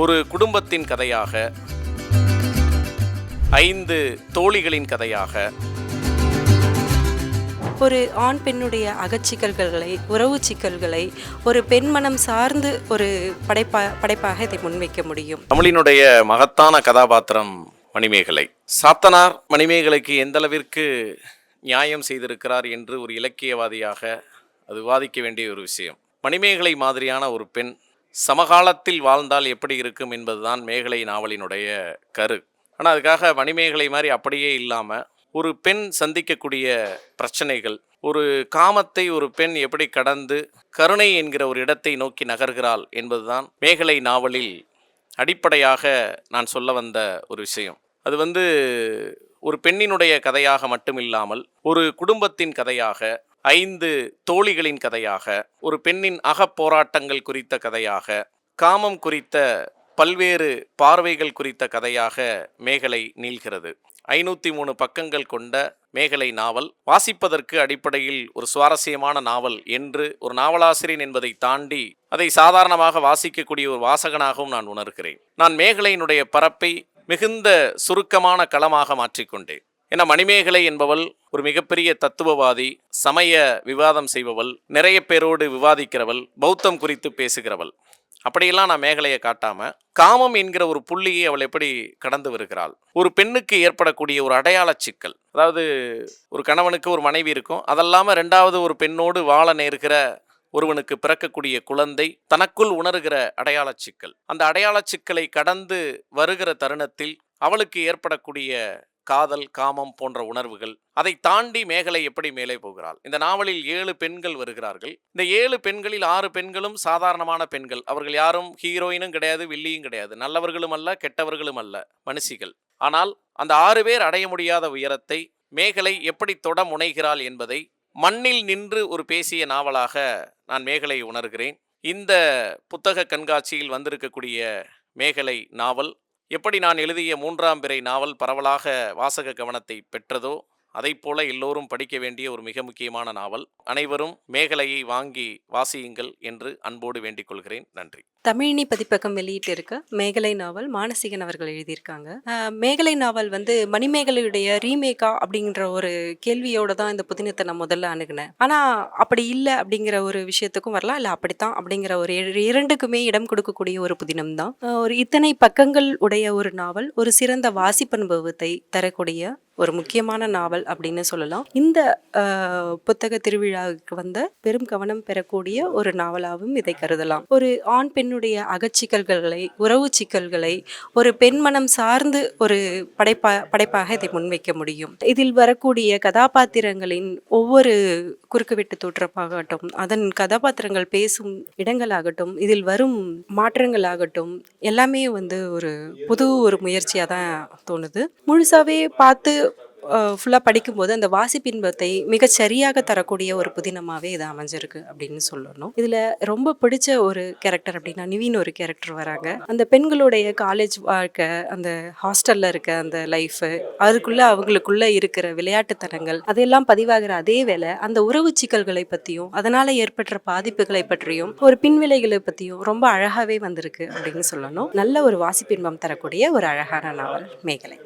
ஒரு குடும்பத்தின் கதையாக, 5 தோழிகளின் கதையாக, ஒரு ஆண் பெண்ணுடைய அகச்சிக்கல்களை, உறவு சிக்கல்களை ஒரு பெண்மனம் சார்ந்து ஒரு படைப்பாக இதை முன்வைக்க முடியும். தமிழினுடைய மகத்தான கதாபாத்திரம் மணிமேகலை. சாத்தனார் மணிமேகலைக்கு எந்தளவிற்கு நியாயம் செய்திருக்கிறார் என்று ஒரு இலக்கியவாதியாக அது விவாதிக்க வேண்டிய ஒரு விஷயம். மணிமேகலை மாதிரியான ஒரு பெண் சமகாலத்தில் வாழ்ந்தால் எப்படி இருக்கும் என்பதுதான் மேகலை நாவலினுடைய கரு. ஆனால் அதுக்காக மணிமேகலை மாதிரி அப்படியே இல்லாமல் ஒரு பெண் சந்திக்கக்கூடிய பிரச்சனைகள், ஒரு காமத்தை ஒரு பெண் எப்படி கடந்து கருணை என்கிற ஒரு இடத்தை நோக்கி நகர்கிறாள் என்பதுதான் மேகலை நாவலில் அடிப்படையாக நான் சொல்ல வந்த ஒரு விஷயம். அது ஒரு பெண்ணினுடைய கதையாக மட்டுமில்லாமல் ஒரு குடும்பத்தின் கதையாக, 5 தோழிகளின் கதையாக, ஒரு பெண்ணின் அகப்போராட்டங்கள் குறித்த கதையாக, காமம் குறித்த பல்வேறு பார்வைகள் குறித்த கதையாக மேகலை நீள்கிறது. 503 பக்கங்கள் கொண்ட மேகலை நாவல் வாசிப்பதற்கு அடிப்படையில் ஒரு சுவாரஸ்யமான நாவல் என்று ஒரு நாவலாசிரியன் என்பதை தாண்டி அதை சாதாரணமாக வாசிக்கக்கூடிய ஒரு வாசகனாகவும் நான் உணர்கிறேன். நான் மேகலையினுடைய பரப்பை மிகுந்த சுருக்கமான களமாக மாற்றிக்கொண்டேன். ஏன்னா மணிமேகலை என்பவள் ஒரு மிகப்பெரிய தத்துவவாதி, சமய விவாதம் செய்பவள், நிறைய பேரோடு விவாதிக்கிறவள், பௌத்தம் குறித்து பேசுகிறவள். அப்படியெல்லாம் நான் மேகலையை காட்டாம காமம் என்கிற ஒரு புள்ளியை அவள் எப்படி கடந்து வருகிறாள், ஒரு பெண்ணுக்கு ஏற்படக்கூடிய ஒரு அடையாள சிக்கல், அதாவது ஒரு கணவனுக்கு ஒரு மனைவி இருக்கும், அதெல்லாம 2வது ஒரு பெண்ணோடு வாழ நேர்கிற ஒருவனுக்கு பிறக்கக்கூடிய குழந்தை தனக்குள் உணர்கிற அடையாள சிக்கல், அந்த அடையாள சிக்கலை கடந்து வருகிற தருணத்தில் அவளுக்கு ஏற்படக்கூடிய காதல், காமம் போன்ற உணர்வுகள், அதை தாண்டி மேகலை எப்படி மேலே போகிறாள். இந்த நாவலில் 7 பெண்கள் வருகிறார்கள். இந்த 7 பெண்களில் 6 பெண்களும் சாதாரணமான பெண்கள். அவர்கள் யாரும் ஹீரோயினும் கிடையாது, வில்லியும் கிடையாது, நல்லவர்களும் அல்ல, கெட்டவர்களும் அல்ல, மனுஷிகள். ஆனால் அந்த 6 பேர் அடைய முடியாத உயரத்தை மேகலை எப்படி தொட முனைகிறாள் என்பதை மண்ணில் நின்று ஒரு பேசிய நாவலாக நான் மேகலை உணர்கிறேன். இந்த புத்தக கண்காட்சியில் வந்திருக்கக்கூடிய மேகலை நாவல் எப்படி நான் எழுதிய 3ஆம் பிறை நாவல் பரவலாக வாசக கவனத்தை பெற்றதோ அதைப் போல எல்லோரும் படிக்க வேண்டிய ஒரு மிக முக்கியமான நாவல். அனைவரும் மேகலையை வாங்கி வாசியுங்கள் என்று அன்போடு வேண்டிக் கொள்கிறேன். நன்றி. தமிழினி பதிப்பகம் வெளியிட்டு இருக்க மேகலை நாவல் மானசீகன் அவர்கள் எழுதியிருக்காங்க. மேகலை நாவல் மணிமேகலையுடைய ரீமேக்கா அப்படின்ற ஒரு கேள்வியோட தான் இந்த புதினத்தை நான் முதல்ல அணுகினேன். ஆனால் அப்படி இல்லை அப்படிங்கிற ஒரு விஷயத்துக்கும் வரலாம், இல்லை அப்படித்தான் அப்படிங்கிற ஒரு இரண்டுக்குமே இடம் கொடுக்கக்கூடிய ஒரு புதினம் தான். ஒரு இத்தனை பக்கங்கள் உடைய ஒரு நாவல் ஒரு சிறந்த வாசிப்பனுபவத்தை தரக்கூடிய ஒரு முக்கியமான நாவல் அப்படின்னு சொல்லலாம். இந்த புத்தக திருவிழாவுக்கு வந்த பெரும் கவனம் பெறக்கூடிய ஒரு நாவலாகவும் இதை கருதலாம். ஒரு ஆண் பெண்ணுடைய அகச்சிக்கல்களை, உறவு சிக்கல்களை ஒரு பெண்மனம் சார்ந்து ஒரு படைப்பாக இதை முன்வைக்க முடியும். இதில் வரக்கூடிய கதாபாத்திரங்களின் ஒவ்வொரு குறுக்குவெட்டு தோற்றமாகட்டும், அதன் கதாபாத்திரங்கள் பேசும் இடங்களாகட்டும், இதில் வரும் மாற்றங்களாகட்டும், எல்லாமே ஒரு முயற்சியாக தான் தோணுது. முழுசாவே பார்த்து ஃபுல்லாக படிக்கும்போது அந்த வாசிப்பின்பத்தை மிகச் சரியாக தரக்கூடிய ஒரு புதினமாகவே இது அமைஞ்சிருக்கு அப்படின்னு சொல்லணும். இதில் ரொம்ப பிடிச்ச ஒரு கேரக்டர் அப்படின்னா நிவின் ஒரு கேரக்டர் வராங்க. அந்த பெண்களுடைய காலேஜ் வாழ்க்கை, அந்த ஹாஸ்டலில் இருக்க அந்த லைஃபு, அதுக்குள்ளே அவங்களுக்குள்ளே இருக்கிற விளையாட்டுத்தனங்கள், அதெல்லாம் பதிவாகிற அதே வேளை அந்த உறவு சிக்கல்களை பற்றியும் அதனால் ஏற்பட்ட பாதிப்புகளை பற்றியும் ஒரு பின்விளைகளை பற்றியும் ரொம்ப அழகாகவே வந்திருக்கு அப்படின்னு சொல்லணும். நல்ல ஒரு வாசிப்பின்பம் தரக்கூடிய ஒரு அழகான நாவல் மேகலை.